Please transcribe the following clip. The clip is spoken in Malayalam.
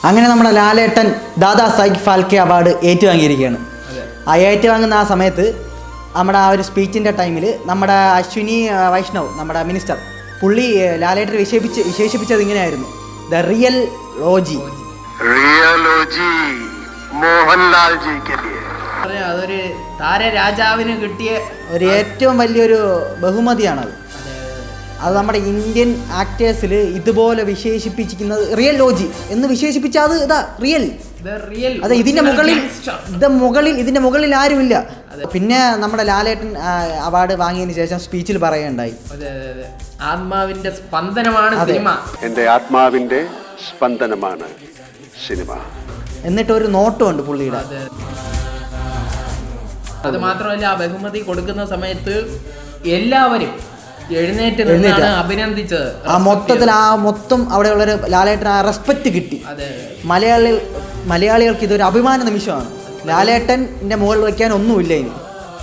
അങ്ങനെ നമ്മുടെ ലാലേട്ടൻ ദാദാ സാഹിബ് ഫാൽക്കെ അവാർഡ് ഏറ്റുവാങ്ങിയിരിക്കുകയാണ്. ആ ഏറ്റുവാങ്ങുന്ന ആ സമയത്ത് നമ്മുടെ ആ ഒരു സ്പീച്ചിൻ്റെ ടൈമിൽ നമ്മുടെ അശ്വിനി വൈഷ്ണവ്, നമ്മുടെ മിനിസ്റ്റർ, പുള്ളി ലാലേട്ടൻ വിശേഷിപ്പിച്ചത് ഇങ്ങനെയായിരുന്നു: ദ റിയൽ ലോജി. അതൊരു താരരാജാവിന് കിട്ടിയ ഒരു ഏറ്റവും വലിയൊരു ബഹുമതിയാണത്. അത് നമ്മുടെ ഇന്ത്യൻ ആക്ടേഴ്സിൽ ഇതുപോലെ വിശേഷിപ്പിച്ചിരിക്കുന്നത് റിയൽ ലോജി എന്ന് വിശേഷിപ്പിച്ചാൽ അത് ഇതാ റിയൽ. അതെ, ഇതിന്റെ മുകളിൽ ആരുമില്ല. പിന്നെ നമ്മുടെ ലാലേട്ടൻ അവാർഡ് വാങ്ങിയതിന് ശേഷം സ്പീച്ചിൽ പറയുകയുണ്ടായി, ആത്മാവിന്റെ സ്പന്ദനമാണ് സിനിമ, എന്റെ ആത്മാവിന്റെ സ്പന്ദനമാണ് സിനിമ. എന്നിട്ട് ഒരു നോട്ടമുണ്ട് പുള്ളിയുടെ. അത് മാത്രമല്ല, ആ ബഹുമതി കൊടുക്കുന്ന സമയത്ത് എല്ലാവരും എഴുന്നേറ്റ് നിന്നാണ് അഭിനന്ദിച്ചത്. മൊത്തത്തിൽ മൊത്തം അവിടെയുള്ളൊരു ലാലേട്ടൻ റെസ്പെക്റ്റ് കിട്ടി. മലയാളികൾക്ക് ഇതൊരു അഭിമാന നിമിഷമാണ്. ലാലേട്ടൻ്റെ മുകളിൽ വയ്ക്കാൻ ഒന്നുമില്ല ഇനി.